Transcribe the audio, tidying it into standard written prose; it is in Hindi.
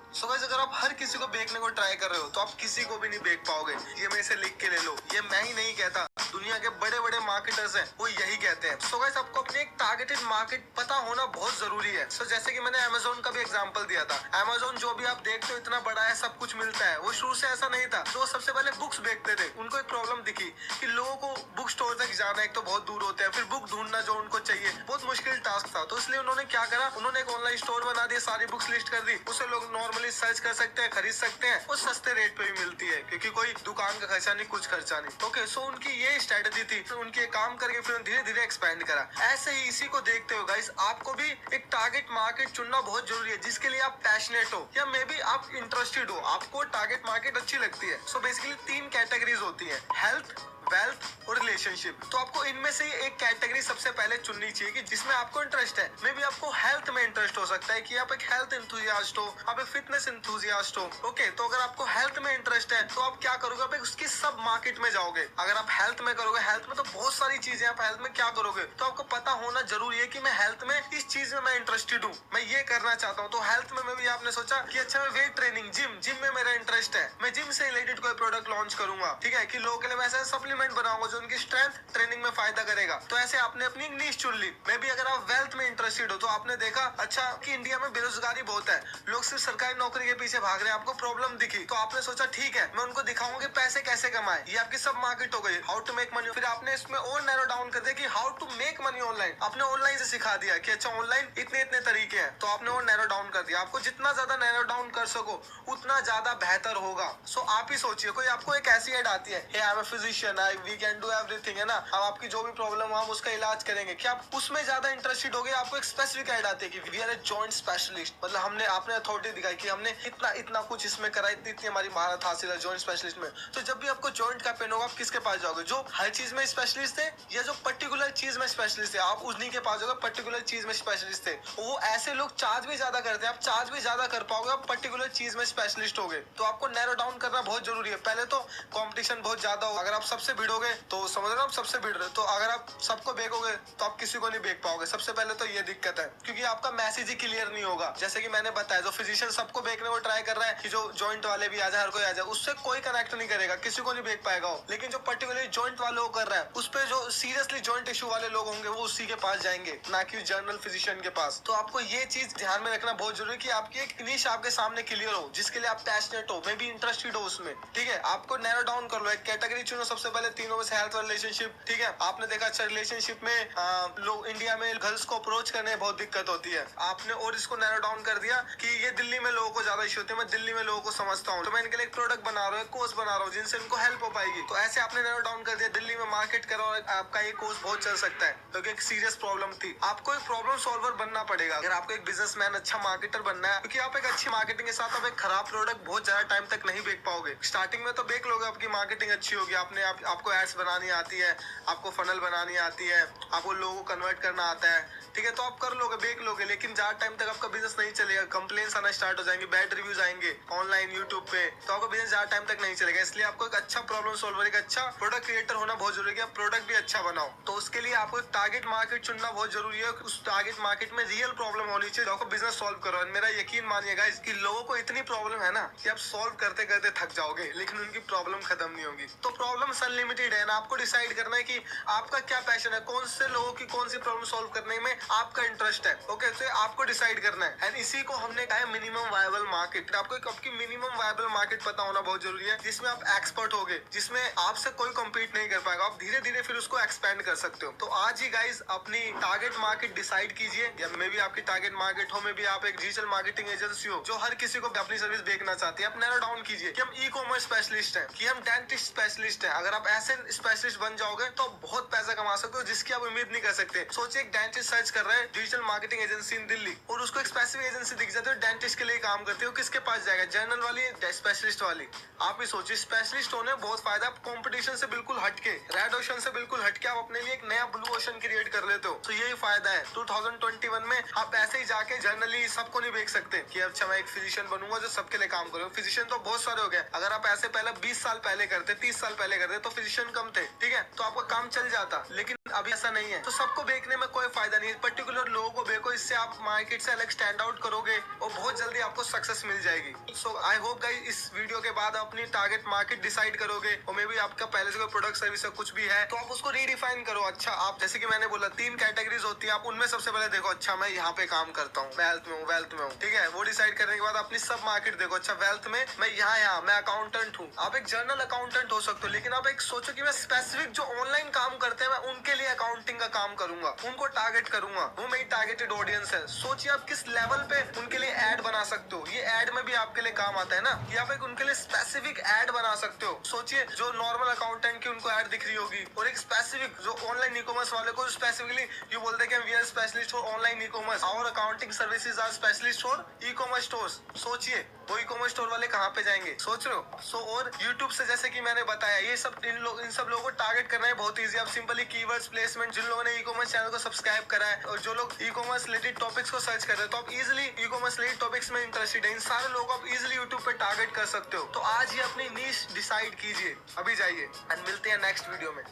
सो गाइस, अगर आप हर किसी को बेचने को ट्राई कर रहे हो तो आप किसी को भी नहीं बेच पाओगे। ये मैं इसे लिख के ले लो, ये मैं ही नहीं कहता, दुनिया के बड़े बड़े मार्केटर्स हैं वो यही कहते हैं। सो गाइस, आपको अपनी एक टारगेटेड मार्केट पता होना बहुत जरूरी है। सो जैसे कि मैंने अमेजोन का भी एग्जांपल दिया था, अमेजोन जो भी आप देखते हो इतना बड़ा है, सब कुछ मिलता है, वो शुरू से ऐसा नहीं था। तो सबसे पहले बुक्स बेचते थे। उनको एक प्रॉब्लम दिखी कि लोगों को बुक स्टोर तक जाना एक तो बहुत दूर होते हैं, फिर बुक ढूंढना जो उनको चाहिए बहुत मुश्किल टास्क था। तो इसलिए उन्होंने क्या करा, उन्होंने एक ऑनलाइन स्टोर बना दिया, सारी बुक्स लिस्ट कर दी, उसे लोग नॉर्मली सर्च कर सकते हैं, खरीद सकते हैं और सस्ते रेट पे भी मिलती है, क्योंकि कोई दुकान का खर्चा नहीं, कुछ खर्चा नहीं। ओके, सो उनकी ये स्ट्रेटेजी थी, तो उनके काम करके फिर धीरे धीरे एक्सपेंड करा। ऐसे ही इसी को देखते हो गाइस, आपको भी एक टारगेट मार्केट चुनना बहुत जरूरी है, जिसके लिए आप पैशनेट हो या मे बी आप इंटरेस्टेड हो, आपको टारगेट मार्केट अच्छी लगती है। सो बेसिकली 3 कैटेगरीज होती है, हेल्थ, वेल्थ और रिलेशनशिप। तो आपको इनमें से एक कैटेगरी सबसे पहले चुननी चाहिए कि जिसमें आपको इंटरेस्ट है। मे बी आपको हेल्थ में इंटरेस्ट हो सकता है कि आप एक हेल्थ एंथुसियास्ट हो, आप एक फिटनेस एंथुसियास्ट हो। ओके, तो अगर आपको हेल्थ में इंटरेस्ट है तो आप क्या करोगे, आप उसकी सब मार्केट में जाओगे। अगर आप हेल्थ में करोगे, हेल्थ में तो बहुत सारी चीजें, आप हेल्थ में क्या करोगे, तो आपको पता होना जरूरी है कि मैं हेल्थ में इस चीज में मैं इंटरेस्टेड हूँ, मैं ये करना चाहता हूँ। तो हेल्थ में भी आपने सोचा कि अच्छा मैं वेट ट्रेनिंग, जिम में मेरा इंटरेस्ट है, मैं जिम से रिलेटेड कोई प्रोडक्ट लॉन्च करूंगा। ठीक है, कि लोगों के लिए मैं ऐसा सप्लीमेंट बनाऊंगा जो उनकी स्ट्रेंथ ट्रेनिंग में फायदा करेगा। तो ऐसे आपने अपनी नीश चुन ली। मे बी अगर आप वेल्थ में इंटरेस्टेड हो तो आपने देखा अच्छा कि इंडिया में बेरोजगारी बहुत है, लोग सिर्फ सरकारी नौकरी के पीछे भाग रहे हैं, आपको प्रॉब्लम दिखी तो आपने सोचा ठीक है मैं उनको दिखाऊंगा कि पैसे कैसे कमाए। ये आपकी सब मार्केट हो गई, हाउ टू मेक मनी। फिर आपने इसमें और नैरो डाउन कर दिया कि how to make money online. आपने ऑनलाइन से सिखा दिया कि अच्छा ऑनलाइन इतने इतने तरीके हैं, तो आपने और नैरो डाउन कर दिया। आपको जितना ज्यादा नैरो डाउन कर सको उतना ज्यादा बेहतर होगा। सो आप ही सोचिए, कोई आपको एक ऐसी एड आती है, hey I am a physician, we can do everything, है ना, अब आपकी जो भी प्रॉब्लम है हम उसका इलाज करेंगे, क्या आप उसमें ज्यादा इंटरेस्टेड हो गए। आपको एक स्पेसिफिक ऐड आती है कि we are a joint specialist, मतलब हमने आपने अथॉरिटी दिखाई कि हमने इतना इतना कुछ इसमें करा, इतनी इतनी हमारी महारत हासिल है जॉइंट स्पेशलिस्ट में। तो जब भी आपको जॉइंट का पेन होगा आप किसके पास जाओगे, जो हर चीज में स्पेशलिस्ट थे या जो पर्टिकुलर चीज में स्पेशलिस्ट थे, आप उन्हीं के पास जाओगे पर्टिकुलर चीज में स्पेशलिस्ट थे। वो ऐसे लोग चार्ज भी ज्यादा करते हैं, आप चार्ज भी ज्यादा कर पाओगे, आप पर्टिकुलर चीज में स्पेशलिस्ट हो गए। तो आपको नैरो डाउन करना बहुत जरूरी है। पहले तो कंपटीशन बहुत ज्यादा हो, अगर आप सबसे भिड़ोगे तो समझ रहे हो आप सबसे भिड़ रहे, तो अगर आप सबको बेचोगे तो आप किसी को नहीं बेच पाओगे। सबसे पहले तो ये दिक्कत है, क्योंकि आपका मैसेज ही क्लियर नहीं होगा। जैसे कि मैंने बताया, जो फिजिशियन सबको बेचने को ट्राई कर रहा है कि जो जॉइंट वाले भी आ जाए, हर कोई आ जाए, उससे कोई कनेक्ट नहीं करेगा, किसी को नहीं बेच पाएगा वो। लेकिन जो पर्टिकुलरली जॉइंट वाले को कर रहा है, उस पे जो सीरियसली जॉइंट इशू वाले लोग होंगे वो उसी के पास जाएंगे, ना कि जनरल फिजिशियन के पास। तो आपको ये चीज ध्यान में रखना बहुत जरूरी है कि आपकी एक निश आपके सामने क्लियर हो, जिसके लिए आप पैशनेट हो, मे बी इंटरेस्टेड हो उसमें। ठीक है, आपको नैरो डाउन कर लो, एक कैटेगरी चुनो सबसे पहले, तीनों में से हेल्थ और रिलेशनशिप। ठीक है, आपने देखा अच्छा रिलेशनशिप में लोग इंडिया में गर्ल्स को अप्रोच करने में बहुत दिक्कत होती है, आपने और इसको नैरो डाउन कर दिया कि ये दिल्ली में लोगों को ज्यादा इश्यू होती है, मैं दिल्ली में लोगों को समझता हूँ, तो मैं इनके लिए एक प्रोडक्ट बना रहा हूँ, एक कोर्स बना रहा हूँ जिनसे इनको हेल्प हो पाएगी। तो ऐसे आपने नैरो डाउन कर दिया, दिल्ली में मार्केट करो, आपका ये कोर्स बहुत चल सकता है, क्योंकि एक सीरियस प्रॉब्लम थी। आपको एक प्रॉब्लम सॉल्वर बनना पड़ेगा अगर आपको एक बिजनेसमैन, अच्छा मार्केटर बनना है, क्योंकि आप एक अच्छी मार्केटिंग के साथ आप एक खराब प्रोडक्ट बहुत ज्यादा टाइम तक नहीं बेच पाओगे। स्टार्टिंग में तो बेच लोगे, आपकी मार्केटिंग अच्छी होगी, आपको एड्स बनानी आती है, आपको फनल बनानी आती है, आपको लोगों को कन्वर्ट करना आता है। ठीक है, तो आप कर लोगे, बेच लोगे, लेकिन ज्यादा टाइम तक आपका बिजनेस नहीं चलेगा, कंप्लेंट्स आना स्टार्ट हो जाएंगे, बैड रिव्यूज आएंगे ऑनलाइन यूट्यूब पे, तो आपका बिजनेस ज्यादा टाइम तक नहीं चलेगा। इसलिए आपको एक अच्छा प्रॉब्लम सॉल्वर, एक अच्छा प्रोडक्ट क्रिएटर होना बहुत जरूरी है, आप प्रोडक्ट भी अच्छा बनाओ। तो उसके लिए आपको एक टारगेट मार्केट चुनना बहुत जरूरी है, उस टारगेट मार्केट में रियल प्रॉब्लम होनी चाहिए, आपको बिजनेस सॉल्व करो। मेरा यकीन मानिएगा इसकी, लोगों को इतनी प्रॉब्लम है ना कि आप सॉल्व करते करते थक जाओगे, लेकिन उनकी प्रॉब्लम खत्म नहीं होगी। तो प्रॉब्लम अनलिमिटेड है ना, आपको डिसाइड करना है कि आपका क्या पैशन है, कौन से लोगों की कौन सी प्रॉब्लम सॉल्व करने में आपका इंटरेस्ट है। ओके, तो आपको डिसाइड करना है, एंड इसी को हमने कहा है मिनिमम वायबल मार्केट। आपको आपकी मिनिमम वायबल मार्केट पता होना बहुत जरूरी है, जिसमें आप एक्सपर्ट होगे, जिसमें आपसे कोई कम्पीट नहीं कर पाएगा, आप धीरे धीरे फिर उसको एक्सपेंड कर सकते हो। तो आज ही गाइज अपनी टारगेट मार्केट डिसाइड कीजिए, या मे बी आपकी टारगेट मार्केट हो, मे बी आप एक डिजिटल मार्केटिंग एजेंसी हो जो हर किसी को अपनी सर्विस बेचना चाहती है। आप नैरो डाउन कीजिए कि हम ई कॉमर्स स्पेशलिस्ट हैं, कि हम डेंटिस्ट स्पेशलिस्ट हैं। अगर आप ऐसे स्पेशलिस्ट बन जाओगे तो बहुत पैसा कमा सकते हो, जिसकी आप उम्मीद नहीं कर सकते। सोचिए एक डेंटिस्ट सर्च कर रहा है डिजिटल मार्केटिंग एजेंसी इन दिल्ली, और उसको एक स्पेसिफिक एजेंसी दिख जाती है डेंटिस्ट के लिए काम करती है, किसके पास जाएगा, जनरल वाली, स्पेशलिस्ट वाली। आप ही सोचिए, स्पेशलिस्ट होने बहुत फायदा, आप कंपटीशन से बिल्कुल हटके, रेड ओशन से बिल्कुल हटके आप अपने लिए एक नया ब्लू ओशन क्रिएट कर लेते हो। तो यही फायदा है 2021 में। आप ऐसे ही जाके जनरली सबको नहीं बेच सकते कि अच्छा मैं एक फिजिशियन बनूंगा जो सबके लिए काम करूंगा। फिजिशियन तो बहुत सारे हो गए, अगर आप ऐसे पहले 20 साल पहले करते, 30 साल पहले करते, तो फिजिशियन कम थे, ठीक है, तो आपका काम चल जाता, लेकिन अभी ऐसा नहीं है। तो सबको बेचने में कोई फायदा नहीं है, पर्टिकुलर लोगों को बेचो, इससे आप मार्केट से अलग स्टैंड आउट करोगे और बहुत जल्दी आपको सक्सेस मिल जाएगी। सो आई होप गाइस इस वीडियो के बाद अपनी टारगेट मार्केट डिसाइड करोगे, और मे भी आपका पहले से कोई प्रोडक्ट सर्विस या कुछ भी है तो आप उसको रीडिफाइन करो। अच्छा, आप जैसे कि मैंने बोला 3 कैटेगरीज होती है, आप उनमें सबसे पहले देखो, अच्छा मैं यहाँ पे काम करता हूँ, मैं हेल्थ में हूँ, वेल्थ में हूँ, ठीक है, वो डिसाइड करने के बाद अपनी सब मार्केट देखो। अच्छा वेल्थ में मैं यहाँ मैं अकाउंटेंट हूँ, आप एक जर्नल अकाउंटेंट हो सकते हो, लेकिन आप एक सोचो कि मैं स्पेसिफिक जो ऑनलाइन काम करते हैं मैं उनके लिए अकाउंटिंग का काम करूंगा, उनको टारगेट करूंगा, वो मेरी टारगेटेड ऑडियंस है। सोचिए आप किस लेवल पे उनके लिए एड बना सकते हो, ये एड में भी आपके लिए काम आता है ना, या आप एक उनके लिए स्पेसिफिक एड बना सकते हो। सोचिए जो नॉर्मल अकाउंटेंट की उनको एड दिख रही होगी, और एक स्पेसिफिक जो ऑनलाइन ई कॉमर्स वाले को स्पेसिफिकली ये बोलते हैं कि we are specialist for online e commerce, और accounting services are specialist for e commerce stores. सोचिए वो ई कॉमर्स स्टोर वाले कहाँ पे जाएंगे, सोच रहे हो। सो और यूट्यूब से जैसे कि मैंने बताया, ये सब इन सब लोगों को टारगेट करना है बहुत ईजी। आप सिंपली कीवर्ड्स प्लेसमेंट, जिन लोगों ने ई कॉमर्स चैनल को सब्सक्राइब करा है और जो लोग ई कॉमर्स रिलेटेड टॉपिक्स को सर्च कर रहे हैं, तो आप easily e commerce related topics में इंटरेस्टेड है, इन सारे लोगों को आप इजीली यूट्यूब पे टारगेट कर सकते हो। तो आज ही अपनी नीश डिसाइड कीजिए, अभी जाइए, एंड मिलते हैं नेक्स्ट वीडियो में।